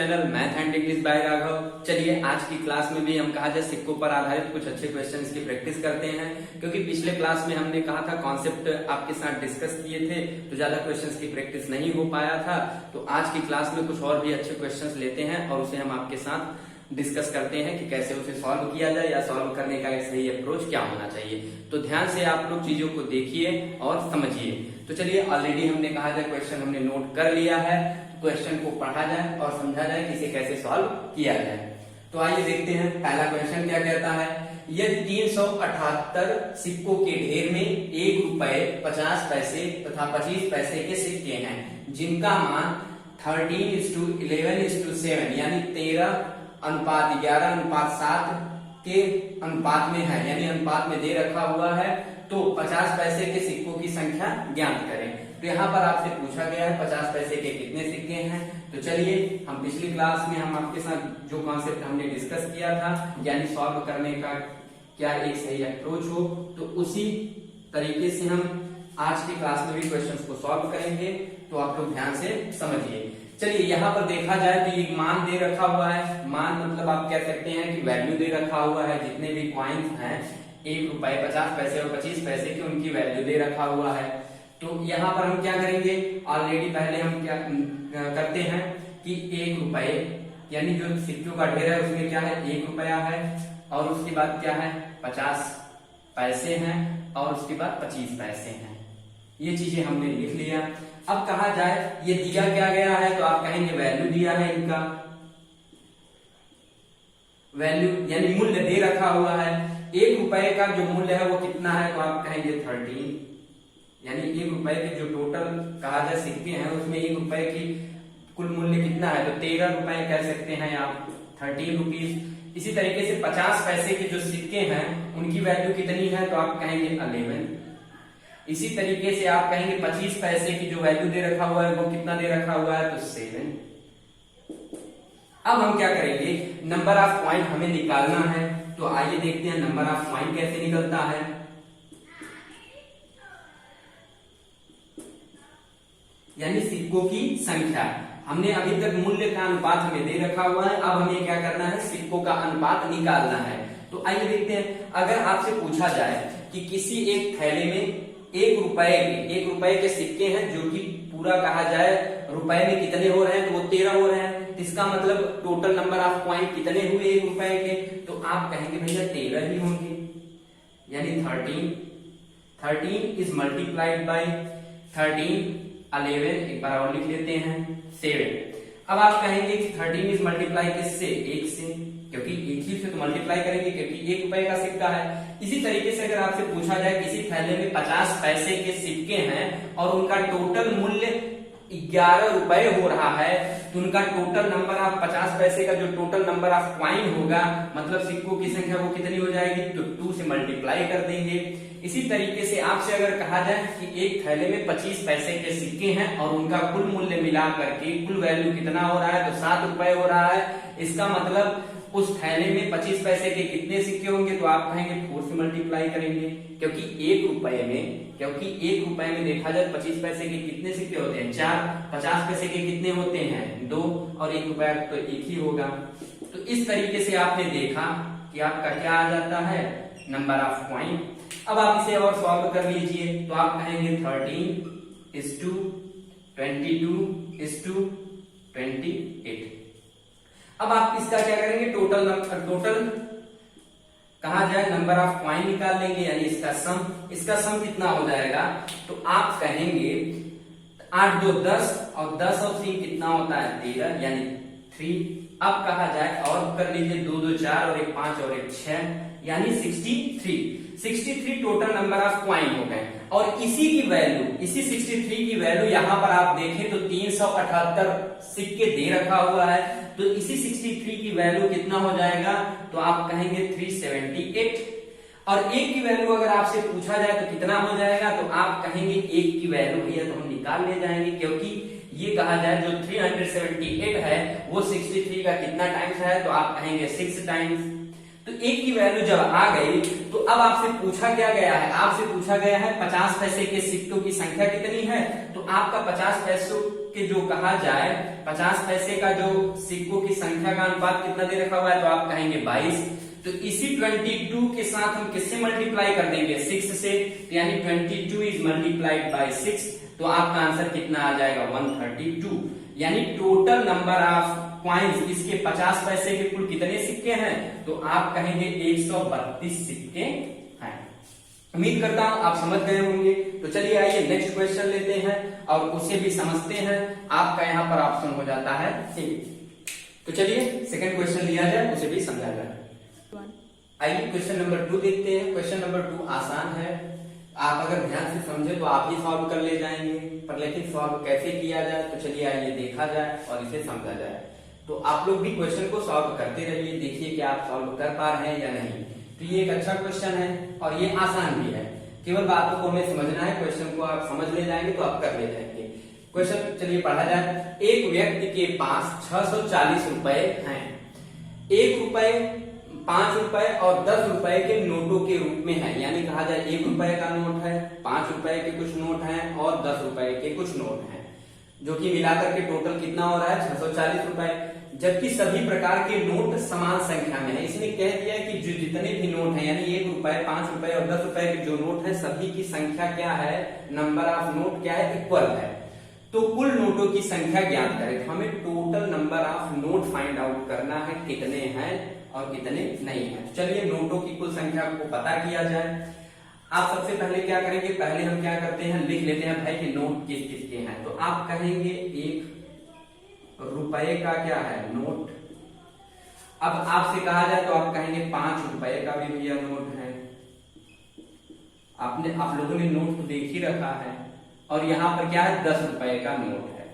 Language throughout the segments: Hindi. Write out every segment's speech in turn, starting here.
Channel math and English by Raghav. चलिए आज की क्लास में भी हम कहा जाए सिक्कों पर आधारित कुछ अच्छे क्वेश्चंस की प्रैक्टिस करते हैं, क्योंकि पिछले क्लास में हमने कहा था कॉन्सेप्ट आपके साथ डिस्कस किए थे तो ज्यादा क्वेश्चंस की प्रैक्टिस नहीं हो पाया था। तो आज की क्लास में कुछ और भी अच्छे क्वेश्चंस लेते हैं और उसे हम आपके साथ डिस्कस करते हैं कि कैसे उसे सॉल्व किया जाए या सॉल्व करने का एक सही अप्रोच क्या होना चाहिए। तो ध्यान से आप लोग चीजों को देखिए और समझिए। तो चलिए ऑलरेडी हमने कहा जाए क्वेश्चन हमने नोट कर लिया है, क्वेश्चन को पढ़ा जाए और समझा जाए कि इसे कैसे सॉल्व किया जाए। तो आइए देखते हैं पहला क्वेश्चन क्या कहता है। यदि 378 सिक्कों के ढेर में 1 रुपए 50 पैसे तथा 25 पैसे के सिक्के हैं जिनका मान 13:11:7 यानी 13:11:7 के अनुपात में है, यानी अनुपात में दे रखा हुआ है, तो 50 पैसे के सिक्कों की संख्या ज्ञात करें। तो यहाँ पर आपसे पूछा गया है 50 पैसे के कितने सिक्के हैं। तो चलिए हम पिछली क्लास में हम आपके साथ जो कॉन्सेप्ट हमने डिस्कस किया था, यानी सॉल्व करने का क्या एक सही अप्रोच हो, तो उसी तरीके से हम आज की क्लास में भी क्वेश्चंस को सॉल्व करेंगे। तो आप लोग ध्यान से समझिए। चलिए यहाँ पर देखा जाए तो एक मान दे रखा हुआ है। मान मतलब आप कह सकते हैं कि वैल्यू दे रखा हुआ है, जितने भी कॉइन्स हैं 1 रुपए 50 पैसे और 25 पैसे की उनकी वैल्यू दे रखा हुआ है। तो यहाँ पर हम क्या करेंगे, ऑलरेडी पहले हम क्या करते हैं कि 1 रुपए यानी जो सिक्कों का ढेर है उसमें क्या है 1 रुपया है, और उसके बाद क्या है 50 पैसे हैं, और उसके बाद 25 पैसे हैं। ये चीजें हमने लिख लिया। अब कहा जाए ये दिया क्या गया है, तो आप कहेंगे वैल्यू दिया है, इनका वैल्यू यानी मूल्य दे रखा हुआ है। 1 रुपए का जो मूल्य है वो कितना है, तो आप कहेंगे 13, यानी 1 रुपए के जो टोटल कहा जाए सिक्के हैं उसमें 1 रुपए की कुल मूल्य कितना है, तो 13 रुपए कह सकते हैं आप, 13 रुपीज। इसी तरीके से 50 पैसे के जो सिक्के हैं उनकी वैल्यू कितनी है, तो आप कहेंगे 11। इसी तरीके से आप कहेंगे 25 पैसे की जो वैल्यू दे रखा हुआ है वो कितना दे रखा हुआ है, तो 7। अब हम क्या करेंगे, नंबर ऑफ पॉइंट हमें निकालना है। तो आइए देखते हैं नंबर ऑफ पॉइंट कैसे निकलता है। यानी सिक्कों की संख्या। हमने अभी तक मूल्य का अनुपात हमें दे रखा हुआ है, अब हमें क्या करना है, सिक्कों का अनुपात निकालना है। तो आइए देखते हैं, अगर आपसे पूछा जाए कि किसी एक थैले में 1 रुपए के सिक्के हैं जो कि पूरा कहा जाए रुपए में कितने हो रहे हैं, तो वो 13 हो रहे हैं। इसका मतलब टोटल नंबर ऑफ पॉइंट कितने हुए 1 रुपए के, तो आप कहेंगे भैया 13 ही होंगे, यानी 13 इज मल्टीप्लाइड बाई 13 11, एक बार और लिख लेते हैं 7। अब आप कहेंगे कि 13 इज मल्टीप्लाई किससे, 1 से, क्योंकि एक ही से तो मल्टीप्लाई करेंगे क्योंकि 1 रुपए का सिक्का है। इसी तरीके से अगर आपसे पूछा जाए किसी थैले में 50 पैसे के सिक्के हैं और उनका टोटल मूल्य 11 रुपए हो रहा है, तो उनका टोटल नंबर ऑफ 50 पैसे का जो टोटल नंबर ऑफ कॉइन होगा, मतलब सिक्कों की संख्या वो कितनी हो जाएगी, तो 2 से मल्टीप्लाई कर देंगे। इसी तरीके से आपसे अगर कहा जाए कि एक थैले में 25 पैसे के सिक्के हैं और उनका कुल मूल्य मिला करके कुल वैल्यू कितना हो रहा है, तो 7 रुपए हो रहा है। इसका मतलब उस थैले में 25 पैसे के कितने सिक्के होंगे, तो आप कहेंगे 4 से मल्टीप्लाई करेंगे, क्योंकि 1 रुपए में देखा जाए 25 पैसे के कितने सिक्के होते हैं, 4। 50 पैसे के कितने होते हैं, 2, और 1 रुपया तो 1 ही होगा। तो इस तरीके से आपने देखा कि आपका क्या आ जाता है, नंबर ऑफ पॉइंट। अब आप इसे और सॉल्व कर लीजिए, तो आप कहेंगे 13:22:28। अब आप इसका क्या करेंगे, टोटल कहा जाए नंबर ऑफ पॉइंट निकाल लेंगे, यानी इसका सम कितना हो जाएगा, तो आप कहेंगे 8 2 10 और 10 और 3 कितना होता है 13, यानी 3। अब कहा जाए और कर लीजिए 2 2 4 और 1 5 और 1 6, यानी 63 टोटल नंबर ऑफ पॉइंट हो गए। और इसी 63 की वैल्यू यहाँ पर आप देखें तो 378 सिक्के दे रखा हुआ है, तो इसी 63 की वैल्यू कितना हो जाएगा, तो आप कहेंगे 378। और 1 की वैल्यू अगर आपसे पूछा जाए तो कितना हो जाएगा, तो आप कहेंगे 1 की वैल्यू भैया तो हम निकाल ले जाएंगे, क्योंकि ये कहा जाए जो 378 है वो 63 का कितना टाइम्स है, तो आप कहेंगे 6 टाइम्स। तो एक की वैल्यू जब आ गई तो अब आपसे पूछा क्या गया है, आपसे पूछा गया है 50 पैसे के सिक्कों की संख्या कितनी है। तो आपका 50 पैसों के जो कहा जाए 50 पैसे का जो सिक्कों की संख्या का अनुपात कितना दे रखा हुआ है, तो आप कहेंगे 22। तो इसी 22 के साथ हम किससे मल्टीप्लाई कर देंगे, 6 से, तो यानी 22 इज मल्टीप्लाइड बाय 6, तो आपका आंसर कितना आ जाएगा 132। यानी टोटल नंबर ऑफ कॉइन्स इसके 50 पैसे के कुल कितने सिक्के हैं, तो आप कहेंगे 132 सिक्के हैं। उम्मीद करता हूं आप समझ गए होंगे। तो चलिए आइए नेक्स्ट क्वेश्चन लेते हैं और उसे भी समझते हैं। आपका यहाँ पर ऑप्शन हो जाता है सी। तो चलिए सेकंड क्वेश्चन लिया जाए, उसे भी समझा जाए। आइए क्वेश्चन नंबर 2 देखते हैं। क्वेश्चन नंबर 2 आसान है, आप अगर ध्यान से समझे तो आप ही सॉल्व कर ले जाएंगे, पर लेकिन सॉल्व कैसे किया जाए, तो चलिए आइए देखा जाए और इसे समझा जाए। तो आप लोग भी क्वेश्चन को सॉल्व करते रहिए, देखिए कि आप सॉल्व कर पा रहे हैं या नहीं। तो ये एक अच्छा क्वेश्चन है और ये आसान भी है, केवल बातों को हमें समझना है। क्वेश्चन को आप समझ ले जाएंगे तो आप कर ले जाएंगे। क्वेश्चन चलिए पढ़ा जाए। एक व्यक्ति के पास 640 रुपए हैं। 1 रुपए, 5 रुपए और 10 रुपए के नोटों के रूप में है। यानी कहा जाए 1 रुपए का नोट है, 5 रुपए के कुछ नोट हैं और 10 रुपए के कुछ नोट हैं, जो कि मिलाकर के टोटल कितना हो रहा है 640 रुपए। जबकि सभी प्रकार के नोट समान संख्या में है। इसने कह दिया कि जो जितने भी नोट हैं, यानी 1 रुपए, 5 रुपए और 10 रुपए के जो नोट है, सभी की संख्या क्या है, नंबर ऑफ नोट क्या है, इक्वल है। तो कुल नोटों की संख्या ज्ञात करें। तो हमें total number of note find out करना है, कितने हैं और कितने नहीं है। चलिए नोटों की कुल संख्या को पता किया जाए। आप सबसे पहले क्या करेंगे, पहले हम क्या करते हैं, लिख लेते हैं भाई कि नोट किस किस के हैं। तो आप कहेंगे 1 रुपए का क्या है, नोट। अब आपसे कहा जाए तो आप कहेंगे 5 रुपए का भी भैया नोट है। आप लोगों ने नोट तो देख ही रखा है। और यहां पर क्या है, 10 रुपए का नोट है।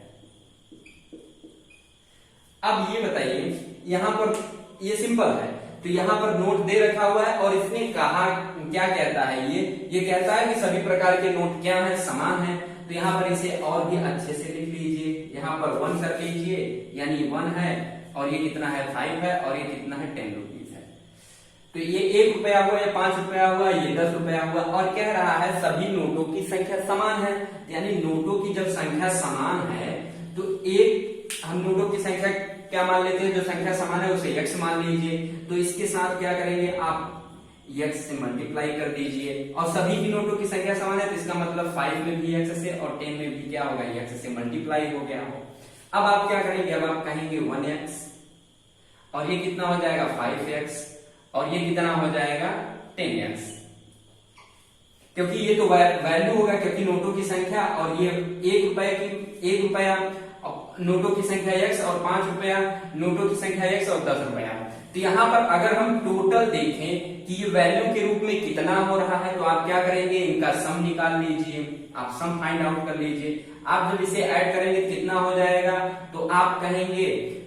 अब ये बताइए, यहां पर ये सिंपल है, तो यहां पर नोट दे रखा हुआ है और इसने कहा क्या कहता है, ये कहता है कि सभी प्रकार के नोट क्या है, समान है। तो यहाँ पर इसे और भी अच्छे से लिख लीजिए, यहाँ पर 1 कर लीजिए, यानी 1 है और ये कितना है 5 है और ये कितना है 10 रुपीज है। तो ये 1 रुपया हुआ, ये 5 रुपया हुआ, ये 10 रुपया हुआ और कह रहा है सभी नोटों की संख्या समान है। यानी नोटों की जब संख्या समान है तो एक हम नोटों की संख्या क्या मान लेते हैं, जो संख्या समान है उसे x मान लीजिए। तो इसके साथ क्या करेंगे, आप x से मल्टीप्लाई कर दीजिए और सभी की नोटों की संख्या समान है, तो इसका मतलब 5 में भी x से और 10 में भी क्या होगा, x से मल्टीप्लाई हो गया हो। अब आप क्या करेंगे, अब आप कहेंगे 1x और ये कितना हो जाएगा 5x और ये कितना हो जाएगा 10x, क्योंकि ये तो वैल्यू होगा, क्योंकि नोटों की संख्या और ये 1 रुपया नोटों की संख्या x और 5 रुपया नोटों की संख्या x और 10 रुपया। तो यहाँ पर अगर हम टोटल देखें कि ये वैल्यू के रूप में कितना हो रहा है, तो आप क्या करेंगे, इनका सम निकाल लीजिए, आप सम फाइंड आउट कर लीजिए। आप जब इसे ऐड करेंगे कितना हो जाएगा, तो आप कहेंगे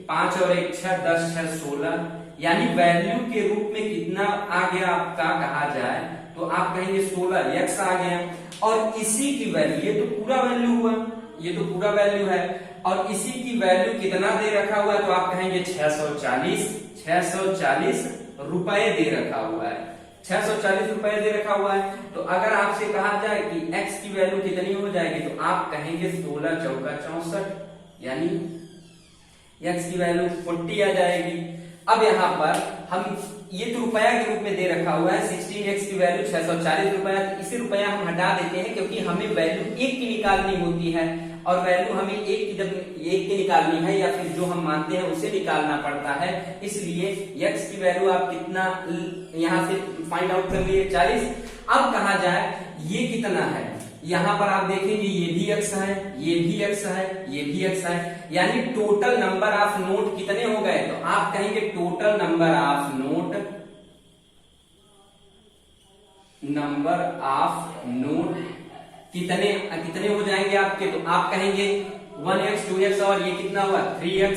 5 और 1 6, 10 6 16, यानी वैल्यू के रूप में कितना आ गया आपका कहा जाए, तो आप कहेंगे 16 x आ गया। और इसी की वैल्यू, ये तो पूरा वैल्यू हुआ, ये तो पूरा वैल्यू है और इसी की वैल्यू कितना दे रखा हुआ है, तो आप कहेंगे 640 रुपए दे रखा हुआ है, 640 रुपए दे रखा हुआ है। तो अगर आपसे कहा जाए कि x की वैल्यू कितनी हो जाएगी, तो आप कहेंगे 16 चौका 64, यानी x की वैल्यू 40 आ जाएगी। अब यहाँ पर हम ये तो रुपया के रूप में दे रखा हुआ है, 16x की वैल्यू 640 रुपया, तो इसे रुपया हम हटा देते हैं क्योंकि हमें वैल्यू 1 की निकालनी होती है और वैल्यू हमें 1 की, जब 1 की निकालनी है या फिर जो हम मानते हैं उसे निकालना पड़ता है। इसलिए x की वैल्यू आप कितना यहाँ से फाइंड आउट कर लिए 40। अब कहा जाए ये कितना है, यहाँ पर आप देखेंगे ये भी x है, ये भी x है, ये भी x है, यानी टोटल नंबर ऑफ नोट कितने हो गए, तो आप कहेंगे टोटल नंबर ऑफ नोट कितने हो जाएंगे आपके, तो आप कहेंगे 1x 2x और ये कितना हुआ 3x।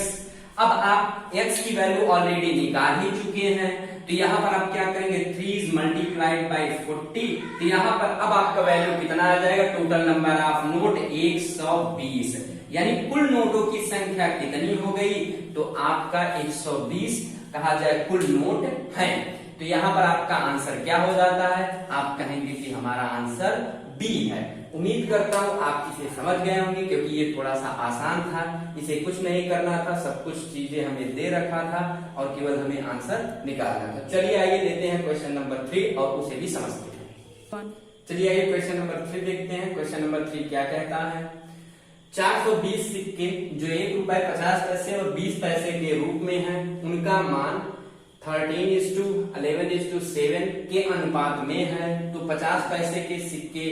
अब आप x की वैल्यू ऑलरेडी निकाल ही चुके हैं, तो यहाँ पर आप क्या करेंगे 3 is multiplied by 40, तो यहाँ पर अब आपका वैल्यू कितना आ जाएगा, टोटल नंबर ऑफ नोट 120, यानी कुल नोटों की संख्या कितनी हो गई, तो आपका 120 कहा जाए कुल नोट है। तो यहाँ पर आपका आंसर क्या हो जाता है, आप कहेंगे कि हमारा आंसर बी है। उम्मीद करता हूँ आप इसे समझ गए होंगे, क्योंकि ये थोड़ा सा आसान था, इसे कुछ नहीं करना था, सब कुछ चीजें हमें दे रखा था और केवल हमें आंसर निकालना था। चलिए आइए लेते हैं क्वेश्चन नंबर 3 और उसे भी समझते हैं। चलिए आइए क्वेश्चन नंबर 3 देखते हैं। क्वेश्चन नंबर 3 क्या कहता है, 420 सिक्के जो 1 रुपए 50 पैसे और 20 पैसे के रूप में है, उनका मान 13:11:7 के अनुपात में है। तो 50 पैसे के सिक्के,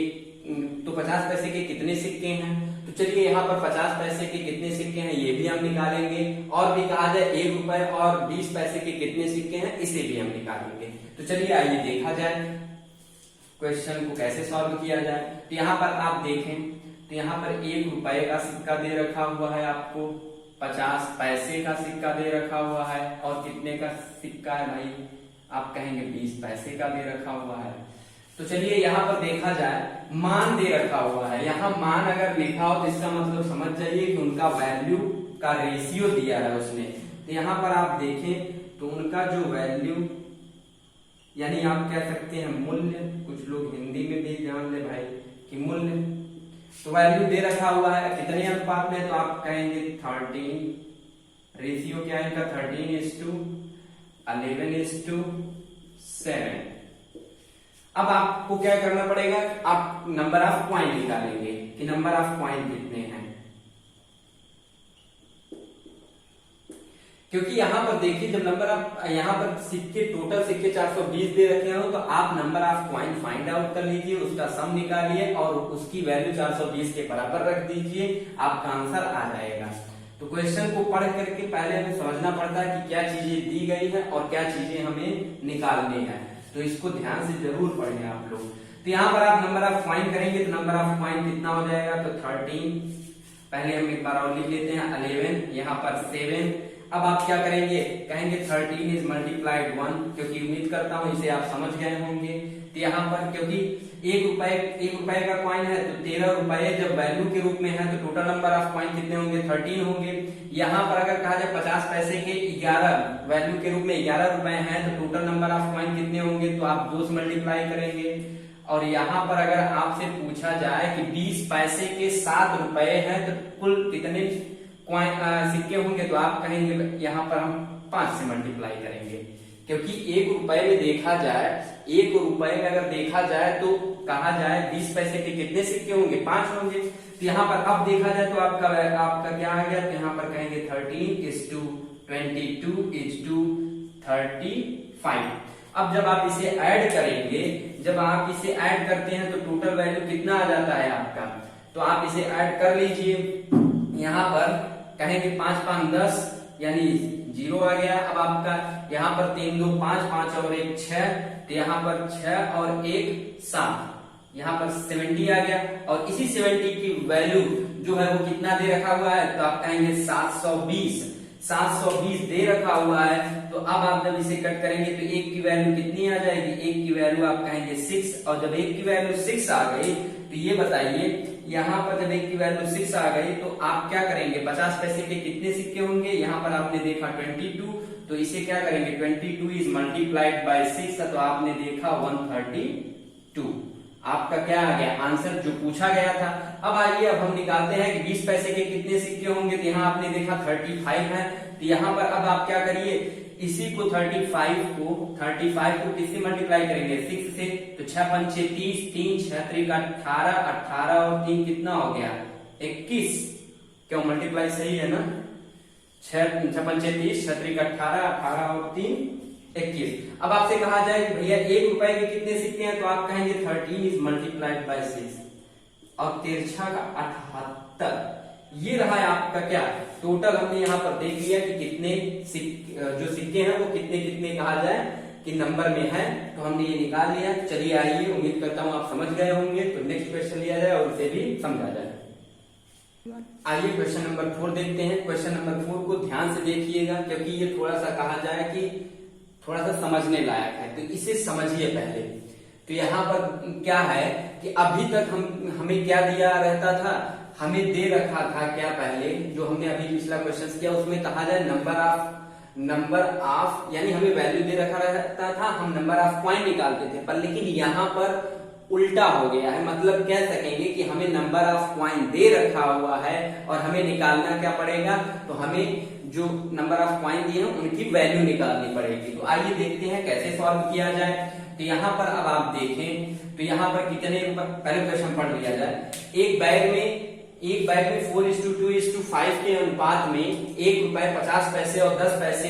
तो 50 पैसे के कितने सिक्के हैं, तो चलिए यहाँ पर 50 पैसे के कितने सिक्के हैं ये भी हम निकालेंगे, और भी कहा जाए 1 रुपए और 20 पैसे के कितने सिक्के हैं इसे भी हम निकालेंगे। तो चलिए आइए देखा जाए क्वेश्चन को कैसे सॉल्व किया जाए। तो यहाँ पर आप देखें तो यहाँ पर 1 रुपए का सिक्का दे रखा हुआ है आपको, 50 पैसे का सिक्का दे रखा हुआ है, और कितने का सिक्का है भाई, आप कहेंगे 20 पैसे का दे रखा हुआ है। तो चलिए यहाँ पर देखा जाए मान दे रखा हुआ है, यहाँ मान अगर लिखा हो तो इसका मतलब समझ जाइए कि उनका वैल्यू का रेशियो दिया है उसने। तो यहाँ पर आप देखें तो उनका जो वैल्यू, यानी आप कह सकते हैं मूल्य, कुछ लोग हिंदी में भी जान ले भाई कि मूल्य, तो वैल्यू दे रखा हुआ है कितने अनुपात में, तो आप कहेंगे 13, रेशियो क्या है इनका 13:11:7। अब आपको क्या करना पड़ेगा, आप नंबर ऑफ पॉइंट निकालेंगे कि नंबर ऑफ पॉइंट कितने हैं, क्योंकि यहां पर देखिए जब नंबर ऑफ, यहां पर सिक्के टोटल सिक्के 420 दे रखे हो, तो आप number of point find out कर लीजिए, उसका सम निकालिए और उसकी वैल्यू 420 के बराबर रख दीजिए, आपका आंसर आ जाएगा। तो क्वेश्चन को पढ़ करके पहले हमें समझना पड़ता है कि क्या चीजें दी गई है और क्या चीजें हमें निकालनी है, तो इसको ध्यान से जरूर पढ़ें आप लोग। तो यहाँ पर आप नंबर ऑफ पॉइंट करेंगे तो नंबर ऑफ पॉइंट कितना हो जाएगा, तो 13, पहले हम एक बार और लिख लेते हैं 11, यहाँ पर 7। अब आप क्या करेंगे, कहेंगे 13 इज मल्टीप्लाइड 1, क्योंकि उम्मीद करता हूं इसे आप समझ गए होंगे। तो यहाँ पर क्योंकि 1 रुपए का कॉइन है, तो 13 रुपए जब वैल्यू के रूप में है तो टोटल नंबर ऑफ कॉइन कितने होंगे, 13 होंगे। यहाँ पर अगर कहा जाए 50 पैसे के 11 वैल्यू के रूप में 11 रुपए हैं, तो टोटल नंबर ऑफ कॉइन कितने होंगे, तो आप 2 से मल्टीप्लाई करेंगे। और यहाँ पर अगर आपसे पूछा जाए कि 20 पैसे के 7 रुपए हैं, तो कुल कितने सिक्के होंगे, तो आप कहेंगे यहाँ पर हम 5 से मल्टीप्लाई करेंगे, क्योंकि 1 रुपए में देखा जाए, 1 रुपए में अगर देखा जाए तो कहा जाए 20 पैसे के कितने सिक्के होंगे, 5 होंगे। तो यहाँ पर अब देखा जाए तो आपका क्या आ गया, तो यहाँ पर कहेंगे 13:22:35। अब जब आप इसे ऐड करेंगे, जब आप इसे ऐड करते हैं तो टोटल वैल्यू कितना आ जाता है आपका, तो आप इसे ऐड कर लीजिए। यहाँ पर कहेंगे 5 5 10 यानी 0 आ गया। अब आपका यहाँ पर 3 2 5 5 और 1 6, तो यहाँ पर 6 और 1 7, यहाँ पर 70 आ गया। और इसी 70 की वैल्यू जो है वो कितना दे रखा हुआ है, तो आप कहेंगे 720 दे रखा हुआ है। तो अब आप जब इसे कट करेंगे तो 1 की वैल्यू कितनी आ जाएगी, 1 की वैल्यू आप कहेंगे 6, और जब 1 की वैल्यू 6 आ गई तो ये बताइए यहाँ पर जब 1 की वैल्यू 6 आ गई तो आप क्या करेंगे, 50 पैसे के कितने सिक्के होंगे, यहाँ पर आपने देखा 22, तो इसे क्या करेंगे 22 इज मल्टीप्लाइड बाय 6, तो आपने देखा 132, आपका क्या आ गया आंसर जो पूछा गया था। अब आइए अब हम निकालते हैं कि 20 पैसे के कितने सिक्के होंगे, तो यहाँ आपने देखा 35 है। तो यहाँ पर अब आप क्या करिए, इसी को 35 को किससे मल्टीप्लाई करेंगे, 6 से, तो 6 5 6 30, 3 6 3 18, 18 और 3 कितना हो गया 21, क्यों मल्टीप्लाई सही है ना, 6 5 6 30, 6 3 18, 18 और 3 21। अब आपसे कहा जाए कि भैया 1 रुपए के कितने सिक्के हैं, तो आप कहेंगे 13 इज मल्टीप्लाइड बाय 6, और 13 का 78। ये रहा है आपका क्या टोटल, हमने यहाँ पर देख लिया कि कितने जो सिक्के हैं वो कितने कितने कहा जाए कि नंबर में है, तो हमने ये निकाल लिया। चलिए आइए, उम्मीद करता हूँ आप समझ गए होंगे, तो नेक्स्ट क्वेश्चन लिया जाए और उसे भी समझा जाए। आइए क्वेश्चन नंबर 4 देखते हैं। क्वेश्चन नंबर 4 को ध्यान से देखिएगा, क्योंकि ये थोड़ा सा कहा जाए कि थोड़ा सा समझने लायक है, तो इसे समझिए पहले। तो यहाँ पर क्या है कि अभी तक हमें क्या दिया रहता था, हमें दे रखा था क्या, पहले जो हमने अभी पिछला क्वेश्चन किया उसमें कहा जाए नंबर ऑफ, यानी हमें वैल्यू दे रखा रहता था, हम नंबर ऑफ कॉइन निकालते थे, पर लेकिन यहाँ पर उल्टा हो गया है। मतलब कह सकेंगे कि हमें नंबर ऑफ कॉइन दे रखा हुआ है और हमें निकालना क्या पड़ेगा, तो हमें जो नंबर ऑफ कॉइन दिए हैं उनकी वैल्यू निकालनी पड़ेगी। तो आइए देखते हैं कैसे सॉल्व किया जाए। तो यहाँ पर अब आप देखें तो यहाँ पर कितने, पहले क्वेश्चन पढ़ लिया जाए। एक बैग में 4:2:5 के अनुपात में ₹1.50 और 10 पैसे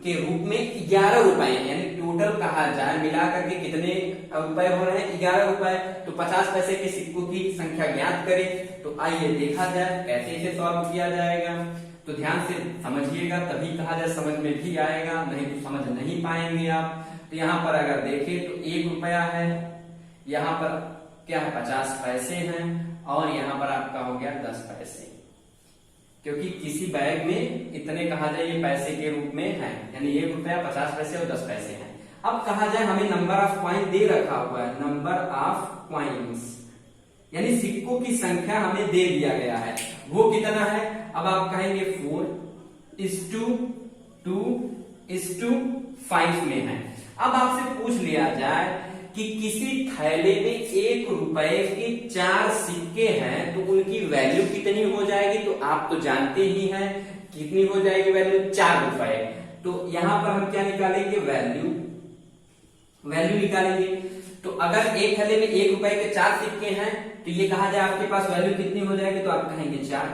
के रूप में 11 रुपए, यानी टोटल कहा जाए मिला करके कितने रुपए हो रहे हैं, 11 रुपए। तो 50 पैसे के सिक्कों की संख्या ज्ञात करें। तो आइए देखा जाए कैसे इसे सॉल्व किया जाएगा। तो ध्यान से समझिएगा, तभी कहा जाए समझ में भी आएगा, नहीं तो समझ नहीं पाएंगे आप। तो यहाँ पर अगर देखें तो 1 रुपया है, यहाँ पर क्या है 50 पैसे हैं, और यहाँ पर आपका हो गया 10 पैसे, क्योंकि किसी बैग में इतने कहा जाए ये पैसे के रूप में है, यानी 1 रुपया 50 पैसे और 10 पैसे हैं। अब कहा जाए हमें नंबर ऑफ कॉइन दे रखा हुआ है, नंबर ऑफ कॉइन्स यानी सिक्कों की संख्या हमें दे दिया गया है, वो कितना है। अब आप कहेंगे 4:2:5 में है। अब आपसे पूछ लिया जाए कि किसी थैले में 1 रुपए के 4 सिक्के हैं, तो उनकी वैल्यू कितनी हो जाएगी। तो आप तो जानते ही हैं कितनी हो जाएगी वैल्यू, 4 रुपए। तो यहां पर हम क्या निकालेंगे, वैल्यू निकालेंगे। तो अगर एक थैले में 1 रुपए के 4 सिक्के हैं, तो ये कहा जाए आपके पास वैल्यू कितनी हो जाएगी, तो आप कहेंगे 4।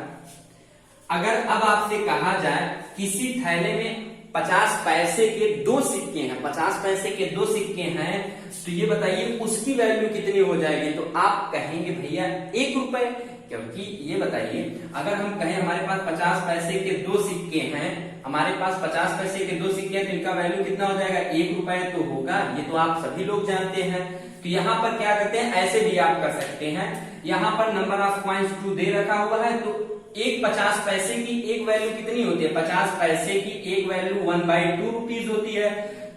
अगर अब आपसे कहा जाए किसी थैले में 50 पैसे के 2 सिक्के हैं, 50 पैसे के 2 सिक्के हैं, तो ये बताइए उसकी वैल्यू कितनी हो जाएगी। तो आप कहेंगे भैया 1 रुपए, क्योंकि ये बताइए अगर हम कहें हमारे पास 50 पैसे के 2 सिक्के हैं, हमारे पास 50 पैसे के 2 सिक्के हैं, तो इनका वैल्यू कितना हो जाएगा, 1 रुपए तो होगा, ये तो आप सभी लोग जानते हैं। तो यहाँ पर क्या करते हैं, ऐसे भी आप कर सकते हैं। यहाँ पर नंबर ऑफ कॉइन्स 2 दे रखा हुआ है, तो एक 50 पैसे की एक वैल्यू कितनी होती है, 50 पैसे की एक वैल्यू 1/2 रुपीज होती है।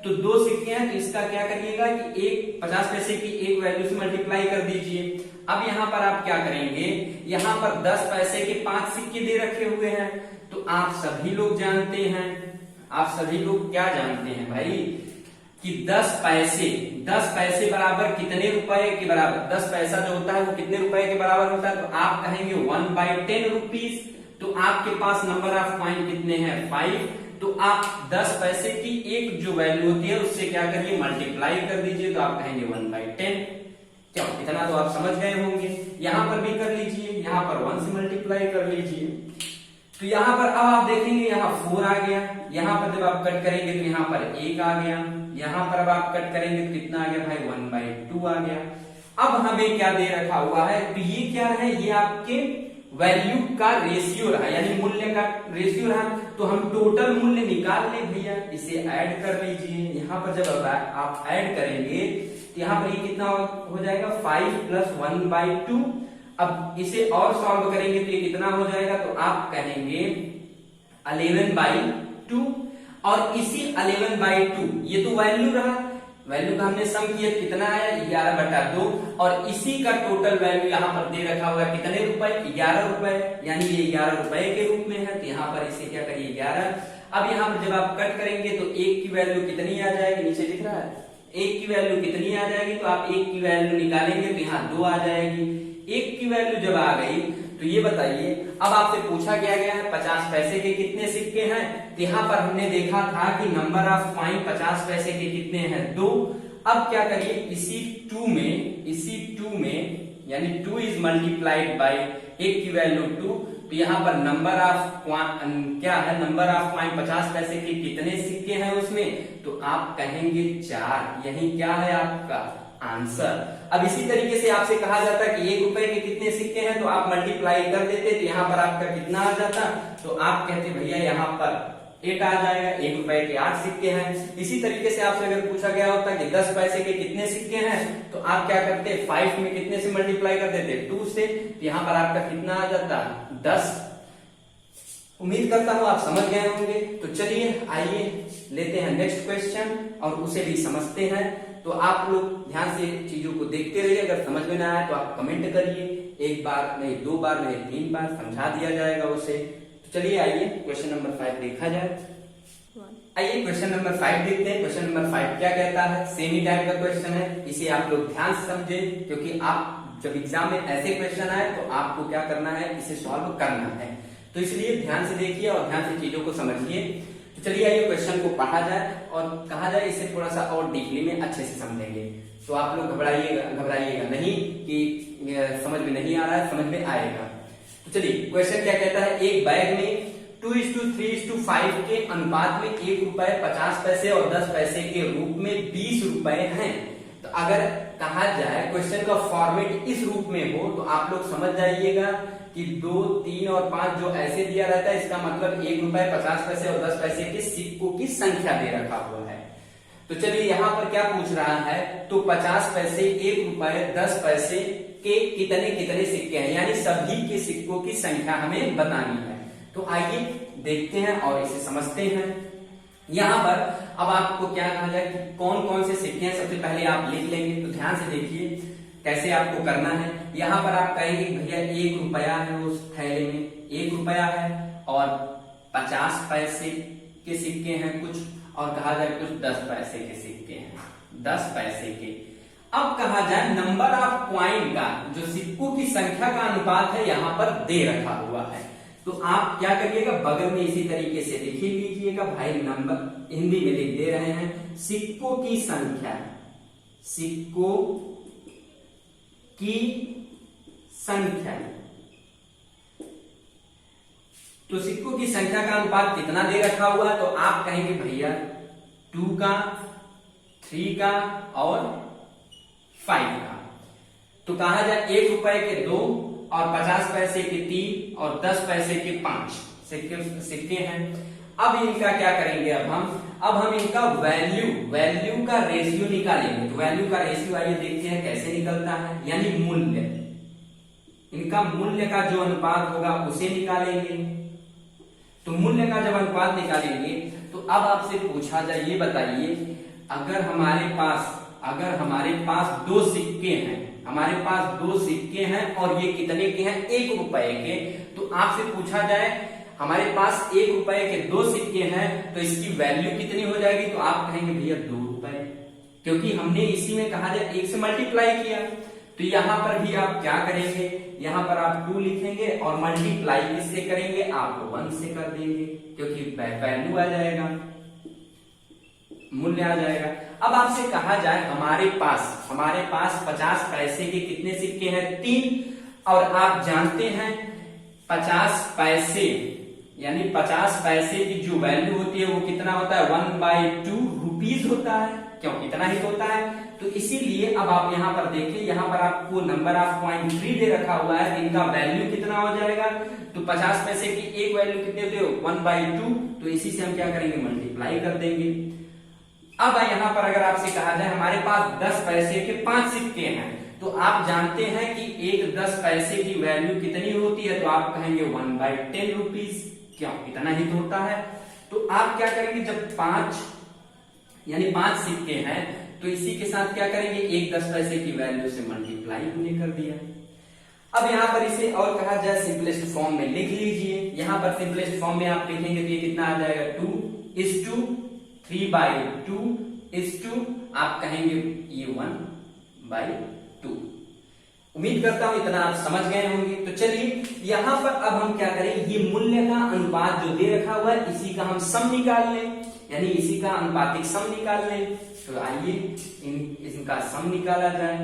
तो 2 सिक्के हैं, तो इसका क्या करिएगा कि एक 50 पैसे की एक वैल्यू से मल्टीप्लाई कर दीजिए। अब यहाँ पर आप क्या करेंगे, यहाँ पर 10 पैसे के 5 सिक्के दे रखे हुए हैं। तो आप सभी लोग जानते हैं, आप सभी लोग क्या जानते हैं भाई, कि 10 पैसे बराबर कितने रुपए के बराबर, 10 पैसा जो होता है वो कितने रुपए के बराबर होता है। तो आप कहेंगे 1/10 रुपीज। तो आपके पास नंबर ऑफ कॉइन कितने हैं, 5। तो आप 10 पैसे की एक जो वैल्यू होती है उससे क्या करिए, मल्टीप्लाई कर दीजिए। तो आप कहेंगे 1/10। क्यों, इतना तो आप समझ गए होंगे। यहां पर भी कर लीजिए, यहां पर 1 से मल्टीप्लाई कर लीजिए। तो यहाँ पर अब आप देखेंगे यहाँ 4 आ गया, यहाँ पर जब आप कट करेंगे तो यहाँ पर 1 आ गया, यहाँ पर अब आप कट करेंगे तो कितना आ गया भाई, 1/2 आ गया। अब हमें क्या दे रखा हुआ है, तो ये क्या है, ये आपके वैल्यू का रेशियो रहा, यानी मूल्य का रेशियो रहा। तो हम टोटल मूल्य निकाल ले भैया, इसे ऐड कर लीजिए। यहाँ पर जब आप ऐड करेंगे तो यहाँ पर ये कितना हो जाएगा, 5 + 1/2। अब इसे और सॉल्व करेंगे तो ये कितना हो जाएगा, तो आप कहेंगे 11/2। और इसी 11/2 ये तो वैल्यू रहा, वैल्यू का हमने सम किया, कितना आया 11/2। और इसी का टोटल वैल्यू यहाँ पर दे रखा हुआ कितने रुपए, 11 रुपए, यानी ये 11 रुपए के रूप में है। तो यहाँ पर इसे क्या करिए 11। अब यहाँ पर जब आप कट करेंगे तो 1 की वैल्यू कितनी आ जाएगी, नीचे दिख रहा है 1 की वैल्यू कितनी आ जाएगी। तो आप 1 की वैल्यू निकालेंगे तो यहाँ 2 आ जाएगी। 1 की वैल्यू जब आ गई तो ये बताइए, अब आपसे पूछा क्या गया है 50 पैसे के कितने सिक्के हैं। तो यहाँ पर हमने देखा था कि नंबर ऑफ कॉइन 50 पैसे के कितने हैं, 2। अब क्या करिए, इसी 2 में यानी 2 इज मल्टीप्लाइड बाई 1 की वैल्यू 2। तो यहाँ पर नंबर ऑफ क्या है, नंबर ऑफ कॉइन 50 पैसे के कितने सिक्के हैं उसमें। तो आप कहेंगे 4, यही क्या है आपका आंसर। अब इसी तरीके से आपसे कहा जाता है कि 1 रुपए के कितने सिक्के हैं, तो आप मल्टीप्लाई कर देते, तो यहाँ पर आपका कितना आ जाता। तो आप कहते भैया यहाँ पर 8 आ जाएगा, 1 रुपए के 8 सिक्के हैं। इसी तरीके से आपसे अगर पूछा गया होता कि 10 पैसे के कितने सिक्के हैं, तो आप क्या करते, 5 में कितने से मल्टीप्लाई कर देते, 2 से। तो यहाँ पर आपका कितना आ जाता, 10। उम्मीद करता हूं आप समझ गए होंगे। तो चलिए आइए लेते हैं नेक्स्ट क्वेश्चन और उसे भी समझते हैं। तो आप लोग ध्यान से चीजों को देखते रहिए, अगर समझ में ना आए तो आप कमेंट करिए, 1 बार नहीं 2 बार नहीं 3 बार समझा दिया जाएगा उसे। तो चलिए आइए क्वेश्चन नंबर 5 देखा जाए। आइए क्वेश्चन नंबर 5 देखते हैं। क्वेश्चन नंबर 5 क्या कहता है, सेमी टाइप का क्वेश्चन है, इसे आप लोग ध्यान से समझे, क्योंकि आप जब एग्जाम में ऐसे क्वेश्चन आए तो आपको क्या करना है, इसे सॉल्व करना है। तो इसलिए ध्यान से देखिए और ध्यान से चीजों को समझिए। तो चलिए आइए क्वेश्चन को पढ़ा जाए और कहा जाए, इसे थोड़ा सा और डीपली में अच्छे से समझेंगे। तो आप लोग घबराइएगा नहीं कि समझ में नहीं आ रहा है, समझ में आएगा। तो चलिए क्वेश्चन क्या कहता है, एक बैग में 2:3:5 के अनुपात में ₹1.50 और 10 पैसे के रूप में 20 रुपए हैं। तो अगर कहा जाए क्वेश्चन का फॉर्मेट इस रूप में हो तो आप लोग समझ जाइएगा कि 2, 3 और 5 जो ऐसे दिया रहता है, इसका मतलब ₹1.50 और 10 पैसे के सिक्कों की संख्या दे रखा हुआ है। तो चलिए यहाँ पर क्या पूछ रहा है, तो 50 पैसे, ₹1, 10 पैसे के कितने कितने सिक्के हैं, यानी सभी के सिक्कों की संख्या हमें बतानी है। तो आइए देखते हैं और इसे समझते हैं। यहाँ पर अब आपको क्या कहा जाए कि कौन कौन से सिक्के हैं, सबसे पहले आप लिख लेंगे। तो ध्यान से देखिए कैसे आपको करना है। यहाँ पर आप कहेंगे भैया ₹1 है, उस थैले में ₹1 है और 50 पैसे के सिक्के हैं कुछ, और कहा जाए कुछ 10 पैसे के सिक्के हैं, 10 पैसे के। अब कहा जाए नंबर ऑफ कॉइन का, जो सिक्कों की संख्या का अनुपात है यहाँ पर दे रखा हुआ है। तो आप क्या करिएगा, बगल में इसी तरीके से लिख लीजिएगा भाई, नंबर हिंदी में लिख दे रहे हैं, सिक्कों की संख्या, सिक्कों की संख्या। तो सिक्कों की संख्या का अनुपात कितना दे रखा हुआ है, तो आप कहेंगे भैया 2 का, 3 का और 5 का। तो कहा जाए ₹1 के 2 और 50 पैसे के 3 और 10 पैसे के 5 सिक्के हैं। अब इनका क्या करेंगे, अब हम इनका वैल्यू का रेशियो निकालेंगे। तो वैल्यू का रेशियो आइए देखते हैं कैसे निकलता है, यानी मूल्य, इनका मूल्य का जो अनुपात होगा उसे निकालेंगे। तो मूल्य का जब अनुपात निकालेंगे तो अब आपसे पूछा जाए, ये बताइए अगर हमारे पास 2 सिक्के हैं, हमारे पास 2 सिक्के हैं और ये कितने के हैं, ₹1 के। तो आपसे पूछा जाए हमारे पास ₹1 के 2 सिक्के हैं तो इसकी वैल्यू कितनी हो जाएगी, तो आप कहेंगे भैया ₹2, क्योंकि हमने इसी में कहा जाए 1 से मल्टीप्लाई किया। तो यहाँ पर भी आप क्या करेंगे, यहाँ पर आप 2 लिखेंगे और मल्टीप्लाई किससे करेंगे, आप 1 से कर देंगे, क्योंकि वैल्यू आ जाएगा, मूल्य आ जाएगा। अब आपसे कहा जाए हमारे पास 50 पैसे के कितने सिक्के हैं, 3, और आप जानते हैं 50 पैसे यानी 50 पैसे की जो वैल्यू होती है वो कितना होता है, 1/2 रुपीज होता है, क्यों इतना ही होता है। तो इसीलिए अब आप यहाँ पर देखिए, यहाँ पर आपको नंबर ऑफ कॉइन 3 दे रखा हुआ है, इनका वैल्यू कितना हो जाएगा, तो 50 पैसे की एक वैल्यू कितने होते हो, 1/2। तो इसी से हम क्या करेंगे, मल्टीप्लाई कर देंगे। अब यहाँ पर अगर आपसे कहा जाए हमारे पास 10 पैसे के 5 सिक्के हैं, तो आप जानते हैं कि एक 10 पैसे की वैल्यू कितनी होती है, तो आप कहेंगे 1/10 रुपीज, क्यों इतना ही तो होता है। तो आप क्या करेंगे, जब 5 सिक्के हैं तो इसी के साथ क्या करेंगे, एक 10 पैसे की वैल्यू से मल्टीप्लाई हमने कर दिया। अब यहाँ पर इसे और कहा जाए सिंपलेस्ट फॉर्म में लिख लीजिए। यहाँ पर सिंपलेस्ट फॉर्म में आप लिखेंगे तो ये कितना आ जाएगा, 2:3/2 आप कहेंगे ये 1/2। उम्मीद करता हूं इतना आप समझ गए होंगे। तो चलिए यहाँ पर अब हम क्या करें, ये मूल्य का अनुपात जो दे रखा हुआ है इसी का हम सम निकाल लें, यानी इसी का अनुपातिक सम निकाल लें। तो आइए इनका सम निकाला जाए।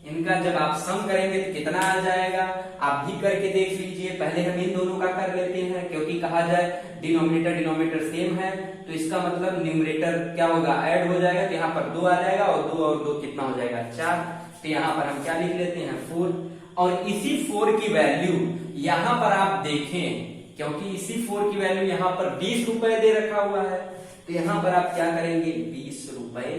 इनका जब आप सम करेंगे तो कितना आ जाएगा, आप भी करके देख लीजिए। पहले हम इन दोनों का कर लेते हैं, क्योंकि कहा जाए डिनोमिनेटर सेम है, तो इसका मतलब न्यूमरेटर क्या होगा, ऐड हो जाएगा। तो यहाँ पर 2 आ जाएगा और 2 और 2 कितना हो जाएगा, 4। तो यहाँ पर हम क्या लिख लेते हैं, 4। और इसी 4 की वैल्यू यहाँ पर आप देखें, क्योंकि इसी 4 की वैल्यू यहाँ पर 20 रुपए दे रखा हुआ है, तो यहाँ पर आप क्या करेंगे, 20 रुपए।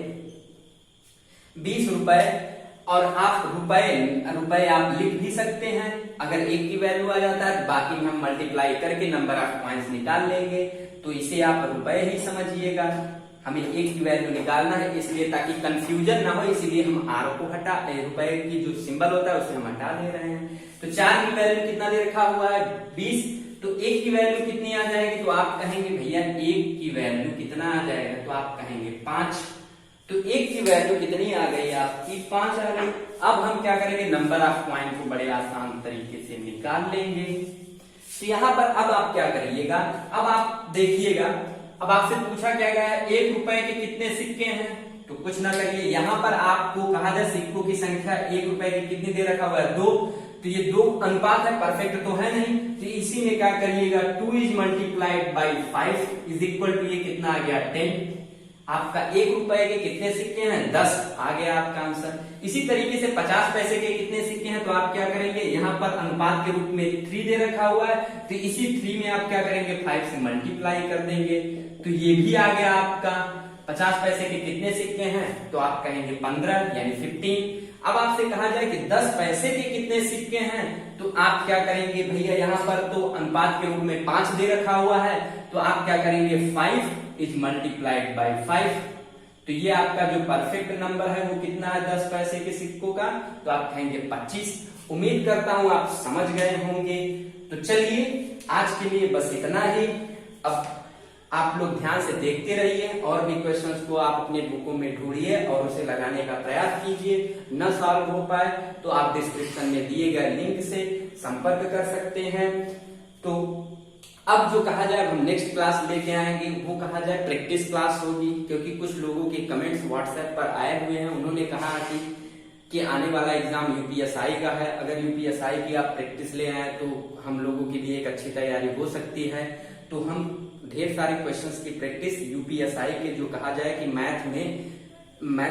और आप रुपए आप लिख भी सकते हैं, अगर एक की वैल्यू आ जाता है बाकी में हम मल्टीप्लाई करके नंबर ऑफ पॉइंट्स निकाल लेंगे। तो इसे आप रुपए ही समझिएगा, हमें एक की वैल्यू निकालना है, इसलिए ताकि कंफ्यूजन ना हो, इसलिए हम आर को हटा, रुपए की जो सिंबल होता है उसे हम हटा दे रहे हैं। तो 4 की वैल्यू कितना दे रखा हुआ है, 20। तो एक की वैल्यू कितनी आ जाएगी, तो आप कहेंगे भैया एक की वैल्यू कितना आ जाएगा, तो आप कहेंगे 5। तो एक की वैल्यू कितनी आ गई आपकी, 5 आ गई। अब हम क्या करेंगे, नंबर ऑफ पॉइंट को बड़े आसान तरीके से निकाल लेंगे। तो यहाँ पर अब आप क्या करिएगा, अब आप देखिएगा, अब आपसे पूछा क्या गया है 1 रुपए के कितने सिक्के हैं, तो कुछ ना करिए, यहाँ पर आपको कहा जाए सिक्कों की संख्या 1 रुपए की कितनी दे रखा हुआ है, 2। तो ये 2 अनुपात है, परफेक्ट तो है नहीं, तो इसी में क्या करिएगा 2 is multiplied by 5 is equal to ये कितना आ गया 10। आपका 1 रुपए के कितने सिक्के हैं, 10, आ गया आपका आंसर। इसी तरीके से 50 पैसे के कितने सिक्के हैं, तो आप क्या करेंगे, यहाँ पर अनुपात के रूप में 3 दे रखा हुआ है, तो इसी 3 में आप क्या करेंगे 5 से मल्टीप्लाई कर देंगे, तो ये भी आ गया आपका। 50 पैसे के कितने सिक्के हैं, तो आप कहेंगे 15 यानी 15। अब आपसे कहा जाए कि 10 पैसे के कितने सिक्के हैं, तो आप क्या करेंगे भैया, यहाँ पर तो अनुपात के रूप में 5 दे रखा हुआ है, तो आप क्या करेंगे 5 इज मल्टीप्लाइड बाई 5। तो ये आपका जो परफेक्ट नंबर है वो कितना है 10 पैसे के सिक्कों का, तो आप कहेंगे 25। उम्मीद करता हूं आप समझ गए होंगे। तो चलिए आज के लिए बस इतना ही। अब आप लोग ध्यान से देखते रहिए और भी क्वेश्चंस को आप अपने बुकों में ढूंढिए और उसे लगाने का प्रयास कीजिए। न सॉल्व हो पाए तो आप डिस्क्रिप्शन में दिए गए लिंक से संपर्क कर सकते हैं। तो अब जो कहा जाए, हम नेक्स्ट क्लास लेके आएंगे, वो कहा जाए प्रैक्टिस क्लास होगी, क्योंकि कुछ लोगों के कमेंट्स व्हाट्सएप पर आए हुए हैं। उन्होंने कहा कि आने वाला एग्जाम यूपीएसआई का है, अगर यूपीएसआई की आप प्रैक्टिस ले आए तो हम लोगों के लिए एक अच्छी तैयारी हो सकती है। तो हम ढेर सारे क्वेश्चंस की प्रैक्टिस यूपीएसआई के जो कहा जाए कि मैथ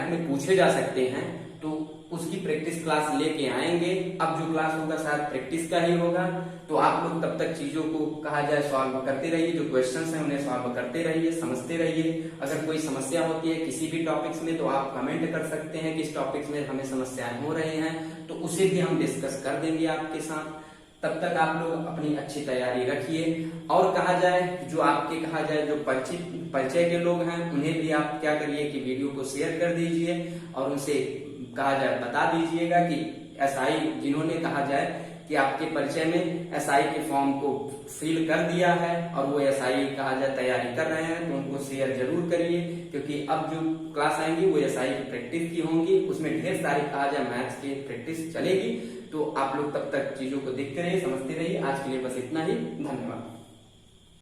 में पूछे जा सकते हैं, तो उसकी प्रैक्टिस क्लास लेके आएंगे। अब जो क्लास होगा शायद प्रैक्टिस का ही होगा, तो आप लोग तब तक चीजों को कहा जाए सॉल्व करते रहिए, जो क्वेश्चंस हैं उन्हें सॉल्व करते रहिए, समझते रहिए। अगर कोई समस्या होती है किसी भी टॉपिक्स में तो आप कमेंट कर सकते हैं कि इस टॉपिक्स में हमें समस्याएं हो रही हैं, तो उसे भी हम डिस्कस कर देंगे आपके साथ। तब तक आप लोग अपनी अच्छी तैयारी रखिए। और कहा जाए जो आपके कहा जाए जो परिचय के लोग हैं उन्हें भी आप क्या करिए कि वीडियो को शेयर कर दीजिए और उनसे कहा जाए बता दीजिएगा कि एसआई जिन्होंने कहा जाए कि आपके परिचय में एसआई के फॉर्म को फिल कर दिया है और वो एसआई कहा जाए तैयारी कर रहे हैं, तो उनको शेयर जरूर करिए, क्योंकि अब जो क्लास आएंगी वो एसआई की प्रैक्टिस की होंगी, उसमें ढेर सारी कहा जाए मैथ्स की प्रैक्टिस चलेगी। तो आप लोग तब तक चीजों को देखते रहिए, समझते रहिए। आज के लिए बस इतना ही, धन्यवाद।